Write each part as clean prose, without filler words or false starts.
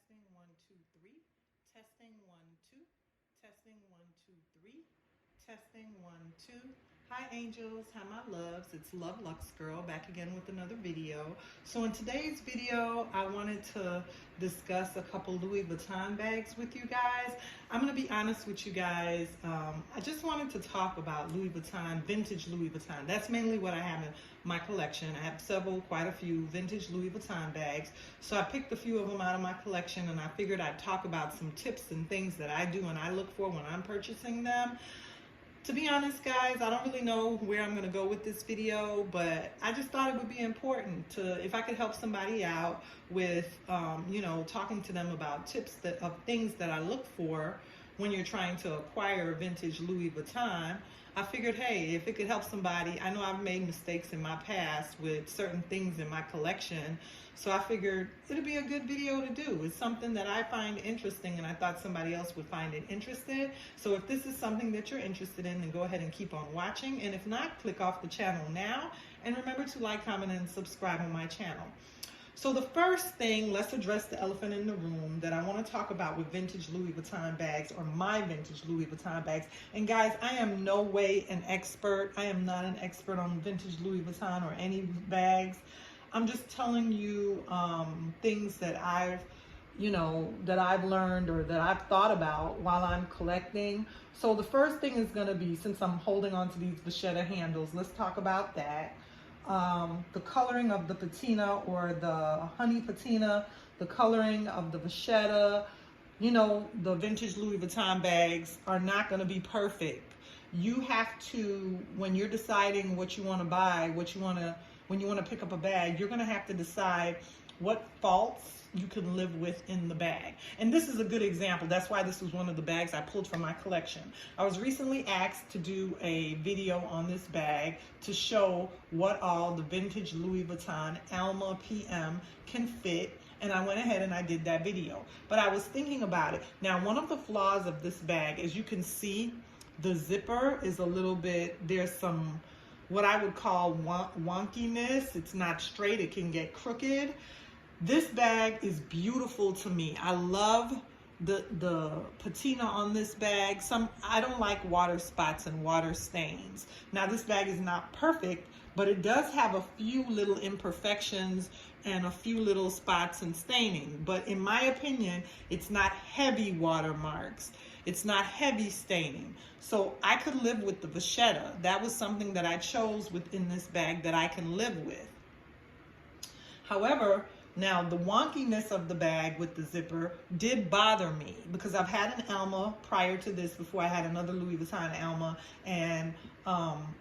Testing 1, 2, 3. Testing 1, 2. Testing 1, 2, 3. Testing 1, 2. Hi angels, hi my loves. It's Love Lux Girl back again with another video. So in today's video, I wanted to discuss a couple Louis Vuitton bags with you guys. I'm gonna be honest with you guys. I just wanted to talk about Louis Vuitton, vintage Louis Vuitton. That's mainly what I have in my collection. I have quite a few vintage Louis Vuitton bags. So I picked a few of them out of my collection and I figured I'd talk about some tips and things that I do and I look for when I'm purchasing them. To be honest, guys, I don't really know where I'm going to go with this video, but I just thought it would be important to, if I could help somebody out with, talking to them about tips of things that I look for when you're trying to acquire vintage Louis Vuitton. I figured, hey, if it could help somebody, I know I've made mistakes in my past with certain things in my collection, so I figured it'd be a good video to do. It's something that I find interesting and I thought somebody else would find it interesting. So if this is something that you're interested in, then go ahead and keep on watching. And if not, click off the channel now. And remember to like, comment, and subscribe on my channel. So the first thing, let's address the elephant in the room that I want to talk about with vintage Louis Vuitton bags, or my vintage Louis Vuitton bags. And guys, I am no way an expert. I am not an expert on vintage Louis Vuitton or any bags. I'm just telling you things that I've learned or that I've thought about while I'm collecting. So the first thing is going to be, since I'm holding on to these vachetta handles, let's talk about that. The coloring of the patina or the honey patina, the coloring of the vachetta, the vintage Louis Vuitton bags are not going to be perfect. You have to, when you're deciding what you want to buy, when you want to pick up a bag, you're going to have to decide what faults you can live with in the bag. And this is a good example. That's why this was one of the bags I pulled from my collection. I was recently asked to do a video on this bag to show what all the vintage Louis Vuitton Alma PM can fit. And I went ahead and I did that video. But I was thinking about it. Now, one of the flaws of this bag, as you can see, the zipper is a little bit, there's some what I would call wonkiness. It's not straight, it can get crooked. This bag is beautiful to me. I love the patina on this bag. I don't like water spots and water stains. Now this bag is not perfect, but it does have a few little imperfections and a few little spots and staining. But in my opinion, it's not heavy watermarks. It's not heavy staining. So I could live with the vachetta. That was something that I chose within this bag that I can live with. However, now the wonkiness of the bag with the zipper did bother me because I've had an Alma prior to this, before I had another Louis Vuitton Alma, and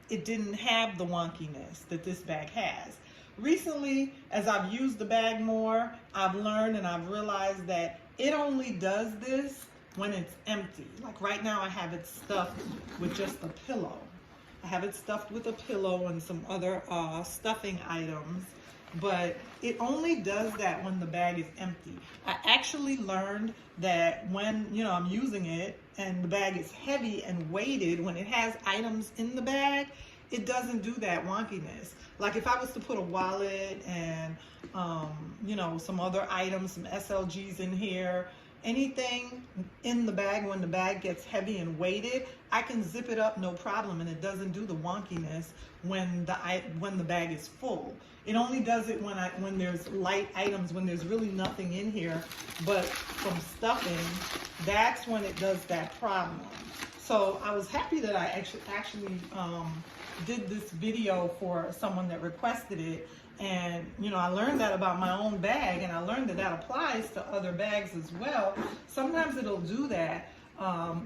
it didn't have the wonkiness that this bag has. Recently, as I've used the bag more, I've learned and I've realized that it only does this when it's empty. Like right now I have it stuffed with just a pillow. I have it stuffed with a pillow and some other stuffing items, but it only does that when the bag is empty. I actually learned that when I'm using it and the bag is heavy and weighted, when it has items in the bag, it doesn't do that wonkiness. Like if I was to put a wallet and some other items, some SLGs in here, anything in the bag, when the bag gets heavy and weighted, I can zip it up no problem, and it doesn't do the wonkiness when the bag is full. It only does it when there's light items, when there's really nothing in here but some stuffing. That's when it does that problem. So I was happy that I actually did this video for someone that requested it. And I learned that about my own bag, and I learned that applies to other bags as well. Sometimes it'll do that.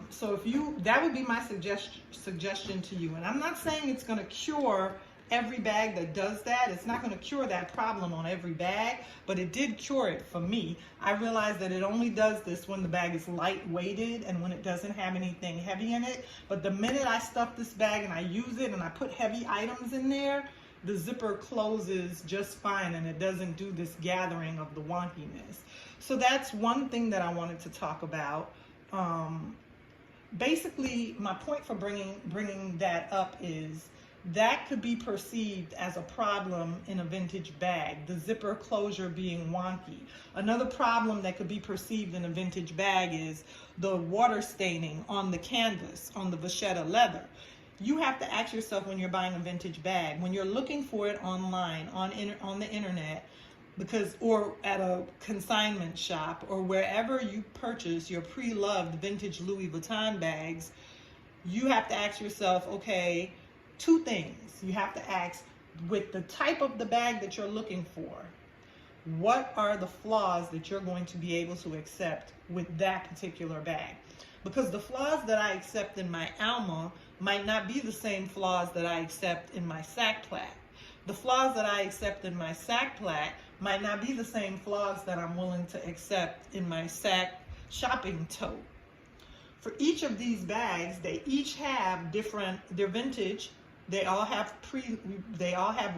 So that would be my suggestion to you. And I'm not saying it's going to cure every bag that does that. It's not going to cure that problem on every bag, but it did cure it for me. I realized that it only does this when the bag is light weighted and when it doesn't have anything heavy in it. But the minute I stuff this bag and I use it and I put heavy items in there, the zipper closes just fine and it doesn't do this gathering of the wonkiness. So that's one thing that I wanted to talk about. Basically, my point for bringing that up is that could be perceived as a problem in a vintage bag, the zipper closure being wonky. Another problem that could be perceived in a vintage bag is the water staining on the canvas, on the vachetta leather. You have to ask yourself when you're buying a vintage bag, when you're looking for it online, on the internet, or at a consignment shop, or wherever you purchase your pre-loved vintage Louis Vuitton bags, you have to ask yourself, okay, two things. You have to ask, with the type of the bag that you're looking for, what are the flaws that you're going to be able to accept with that particular bag? Because the flaws that I accept in my Alma might not be the same flaws that I accept in my sack plat. The flaws that I accept in my sack plat might not be the same flaws that I'm willing to accept in my sack shopping tote. For each of these bags, they each have they're vintage. They all have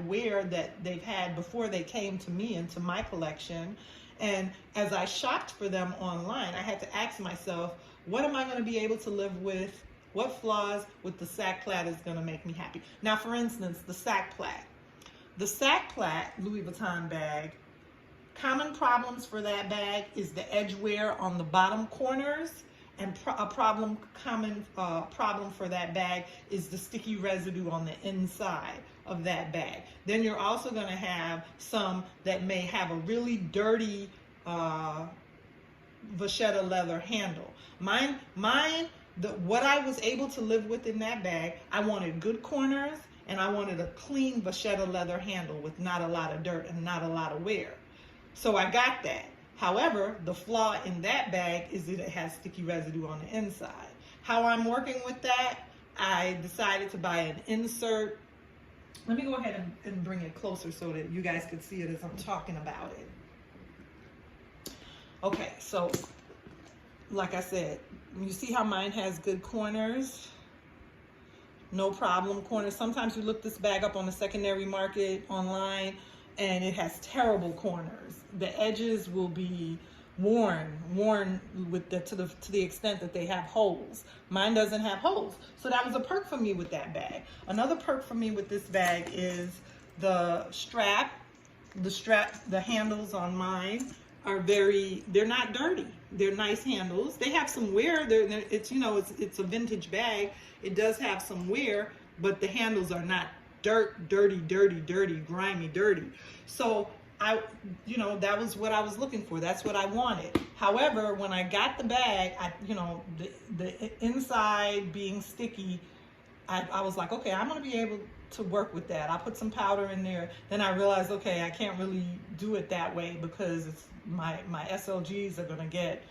wear that they've had before they came to me into my collection. And as I shopped for them online, I had to ask myself, what am I going to be able to live with? What flaws with the sack plat is going to make me happy? Now, for instance, the sack plat. The sack plat Louis Vuitton bag, common problems for that bag is the edge wear on the bottom corners, and common problem for that bag is the sticky residue on the inside of that bag. Then you're also going to have some that may have a really dirty vachetta leather handle. What I was able to live with in that bag, I wanted good corners and I wanted a clean vachetta leather handle with not a lot of dirt and not a lot of wear. So I got that. However, the flaw in that bag is that it has sticky residue on the inside. How I'm working with that, I decided to buy an insert. Let me go ahead and bring it closer so that you guys can see it as I'm talking about it. Okay, so like I said, you see how mine has good corners? No problem corners. Sometimes you look this bag up on the secondary market online and it has terrible corners. The edges will be worn with to the extent that they have holes. Mine doesn't have holes. So that was a perk for me with that bag. Another perk for me with this bag is the strap. The handles on mine are they're not dirty. They're nice handles. They have some wear. It's a vintage bag. It does have some wear, but the handles are not dirty, grimy, dirty. So that was what I was looking for. That's what I wanted. However, when I got the bag, the inside being sticky, I was like, okay, I'm going to be able to work with that. I put some powder in there. Then I realized, okay, I can't really do it that way because my SLGs are going to get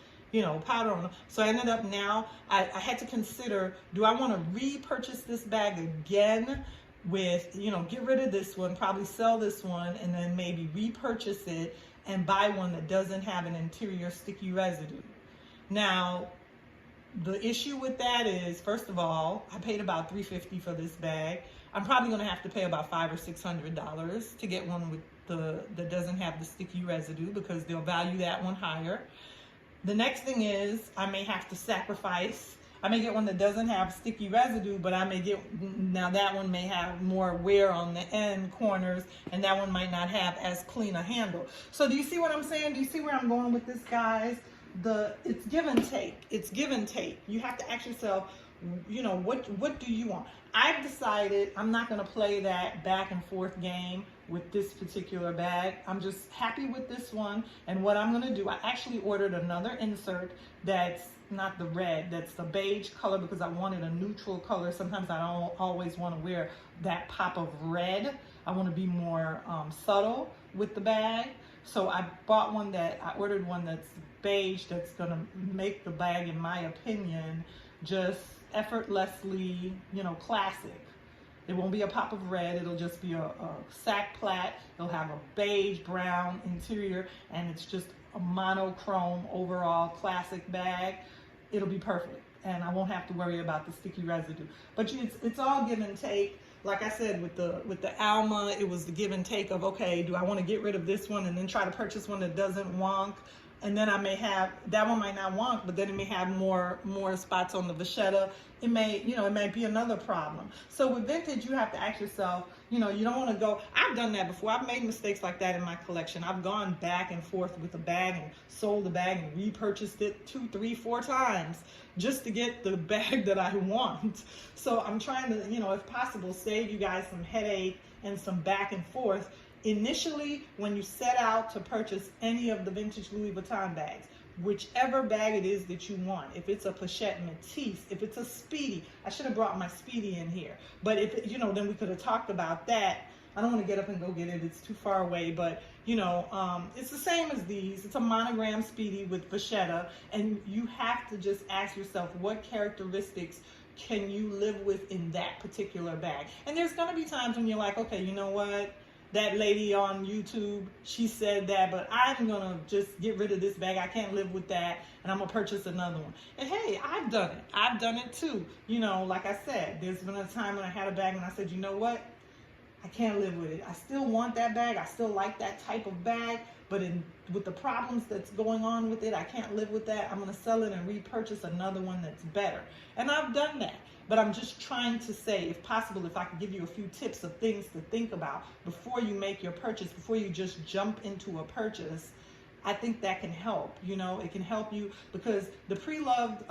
powder on them. So I ended up now, I had to consider, do I want to repurchase this bag again with, get rid of this one, probably sell this one, and then maybe repurchase it and buy one that doesn't have an interior sticky residue. Now, the issue with that is, first of all, I paid about $350 for this bag. I'm probably going to have to pay about $500 or $600 to get one with that doesn't have the sticky residue because they'll value that one higher. The next thing is I may have to sacrifice. I may get one that doesn't have sticky residue, but now that one may have more wear on the end corners, and that one might not have as clean a handle. So do you see what I'm saying? Do you see where I'm going with this, guys? It's give and take. It's give and take. You have to ask yourself, what do you want? I've decided I'm not going to play that back and forth game with this particular bag. I'm just happy with this one. And what I'm going to do, I actually ordered another insert that's not the red, that's the beige color because I wanted a neutral color. Sometimes I don't always want to wear that pop of red. I want to be more subtle with the bag. So I ordered one that's beige that's going to make the bag, in my opinion, just effortlessly, classic. It won't be a pop of red. It'll just be a sack plat. It'll have a beige brown interior, and it's just a monochrome overall classic bag. It'll be perfect, and I won't have to worry about the sticky residue. But it's all give and take. Like I said, with the Alma, it was the give and take of, okay, do I want to get rid of this one and then try to purchase one that doesn't wonk? And then I may have, that one might not want, but then it may have more spots on the vachetta. It may, it may be another problem. So with vintage, you have to ask yourself, you don't want to go, I've done that before. I've made mistakes like that in my collection. I've gone back and forth with a bag and sold the bag and repurchased it 2, 3, 4 times just to get the bag that I want. So I'm trying to, if possible, save you guys some headache and some back and forth. Initially, when you set out to purchase any of the vintage Louis Vuitton bags, whichever bag it is that you want, if it's a Pochette Métis, if it's a Speedy, I should have brought my Speedy in here, but if then we could have talked about that. I don't want to get up and go get it, it's too far away, but it's the same as these. It's a monogram Speedy with vachetta, and you have to just ask yourself, what characteristics can you live with in that particular bag? And there's going to be times when you're like, okay, you know what? That lady on YouTube, she said that, but I'm going to just get rid of this bag. I can't live with that, and I'm going to purchase another one. And hey, I've done it. I've done it too. Like I said, there's been a time when I had a bag and I said, you know what? I can't live with it. I still want that bag. I still like that type of bag, but with the problems that's going on with it, I can't live with that. I'm going to sell it and repurchase another one that's better. And I've done that. But I'm just trying to say, if possible, if I could give you a few tips of things to think about before you make your purchase, before you just jump into a purchase, I think that can help. It can help you, because the Preloved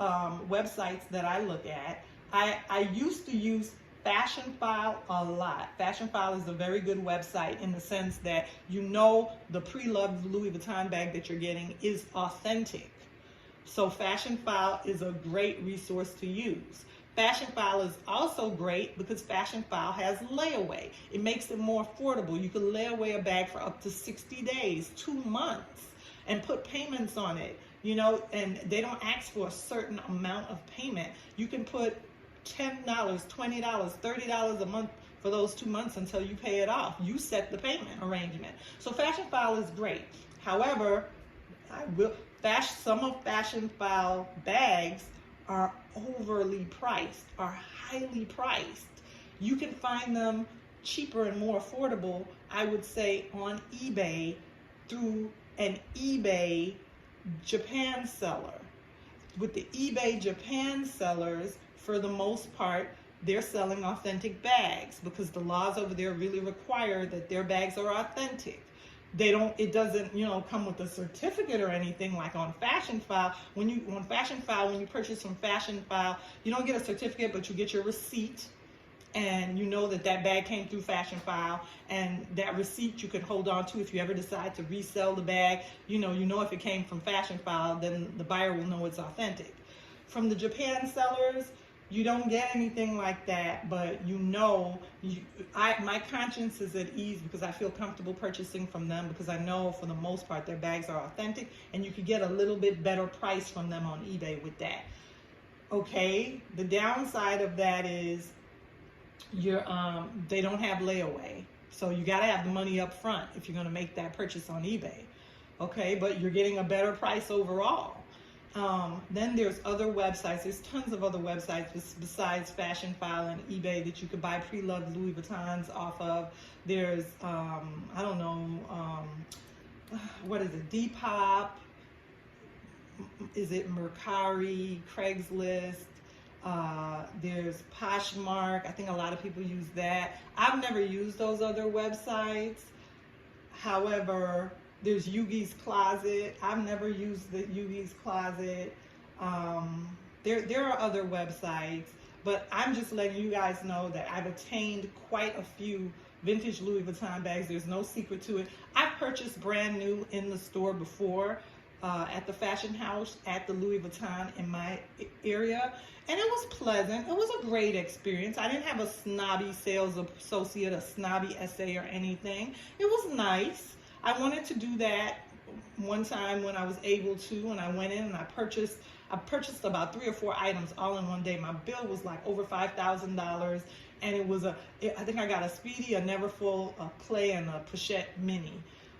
websites that I look at, I used to use Fashion File a lot. Fashion File is a very good website in the sense that the Preloved Louis Vuitton bag that you're getting is authentic. So Fashion File is a great resource to use. Fashion File is also great because Fashion File has layaway. It makes it more affordable. You can lay away a bag for up to 60 days, 2 months, and put payments on it, and they don't ask for a certain amount of payment. You can put $10, $20, $30 a month for those 2 months until you pay it off. You set the payment arrangement. So Fashion File is great. However, some of Fashion File bags are overly priced, are highly priced. You can find them cheaper and more affordable, I would say, on eBay through an eBay Japan seller. With the eBay Japan sellers, for the most part, they're selling authentic bags because the laws over there really require that their bags are authentic. It doesn't, come with a certificate or anything like on Fashion File. When you purchase from Fashion File, you don't get a certificate, but you get your receipt, and that bag came through Fashion File, and that receipt you could hold on to if you ever decide to resell the bag. If it came from Fashion File, then the buyer will know it's authentic. From the Japan sellers, you don't get anything like that, but my conscience is at ease because I feel comfortable purchasing from them because I know for the most part their bags are authentic, and you can get a little bit better price from them on eBay with that. Okay, the downside of that is they don't have layaway, so you got to have the money up front if you're going to make that purchase on eBay. Okay, but you're getting a better price overall. Then there's other websites. There's tons of other websites besides Fashion File and eBay that you could buy Preloved Louis Vuittons off of. There's, what is it, Depop? Is it Mercari, Craigslist? There's Poshmark. I think a lot of people use that. I've never used those other websites. However, there's Yugi's Closet. I've never used the Yugi's Closet. There are other websites, but I'm just letting you guys know that I've attained quite a few vintage Louis Vuitton bags. There's no secret to it. I've purchased brand new in the store before, at the fashion house, at the Louis Vuitton in my area, and it was pleasant. It was a great experience. I didn't have a snobby sales associate, a snobby SA or anything. It was nice. I wanted to do that one time when I was able to, and I went in and I purchased about 3 or 4 items all in one day. My bill was like over $5,000, and I think I got a Speedy, a Neverfull, a Play, and a Pochette Mini,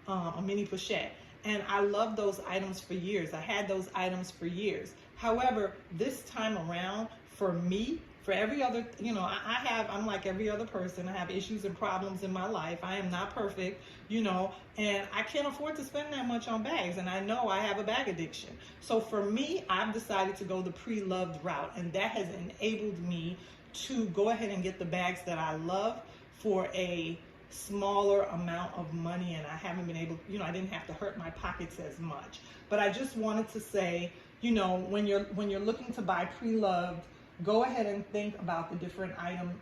a Mini Pochette. And I loved those items for years. I had those items for years. However, this time around, for me, For every other, you know, I'm like every other person. I have issues and problems in my life. I am not perfect, you know, and I can't afford to spend that much on bags. And I know I have a bag addiction. So for me, I've decided to go the pre-loved route, and that has enabled me to go ahead and get the bags that I love for a smaller amount of money, and I haven't been able, you know, I didn't have to hurt my pockets as much. But I just wanted to say, you know, when you're looking to buy pre-loved, go ahead and think about the different items,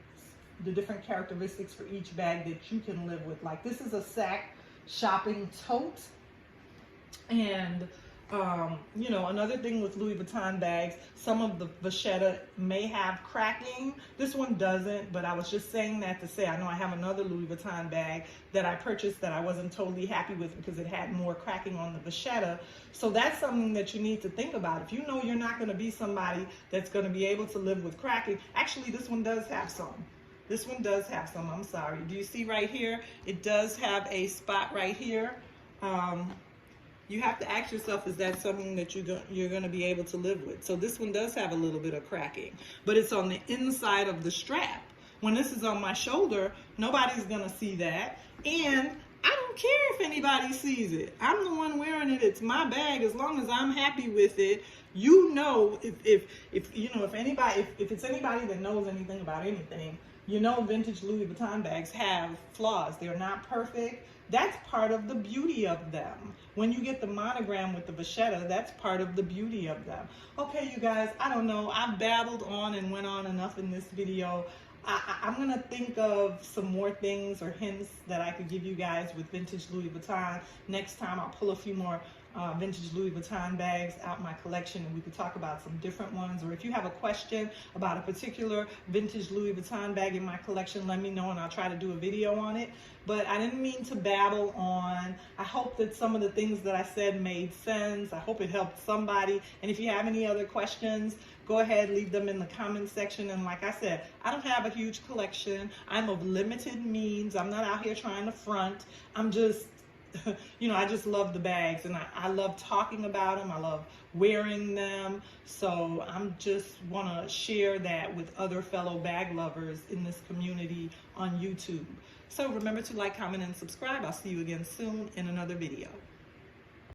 the different characteristics for each bag that you can live with. Like, this is a sack shopping tote. And you know, another thing with Louis Vuitton bags, some of the vachetta may have cracking. This one doesn't, but I was just saying that to say, I know I have another Louis Vuitton bag that I purchased that I wasn't totally happy with because it had more cracking on the vachetta. So that's something that you need to think about. If you know you're not going to be somebody that's going to be able to live with cracking, actually this one does have some. This one does have some, I'm sorry. Do you see right here? It does have a spot right here. You have to ask yourself, is that something that you're going to be able to live with? So this one does have a little bit of cracking, but it's on the inside of the strap. When this is on my shoulder, nobody's going to see that. And I don't care if anybody sees it. I'm the one wearing it. It's my bag. As long as I'm happy with it, you know, if it's anybody that knows anything about anything, you know, vintage Louis Vuitton bags have flaws. They're not perfect. That's part of the beauty of them. When you get the monogram with the vachetta, that's part of the beauty of them. Okay, you guys, I don't know. I've babbled on and went on enough in this video. I'm going to think of some more things or hints that I could give you guys with vintage Louis Vuitton. Next time I'll pull a few more vintage Louis Vuitton bags out my collection, and we could talk about some different ones. Or if you have a question about a particular vintage Louis Vuitton bag in my collection, let me know and I'll try to do a video on it. But I didn't mean to babble on. I hope that some of the things that I said made sense. I hope it helped somebody. And if you have any other questions, go ahead, leave them in the comment section. And like I said, I don't have a huge collection. I'm of limited means. I'm not out here trying to front. I'm just, you know, I just love the bags, and I love talking about them. I love wearing them. So I'm just want to share that with other fellow bag lovers in this community on YouTube. So remember to like, comment, and subscribe. I'll see you again soon in another video.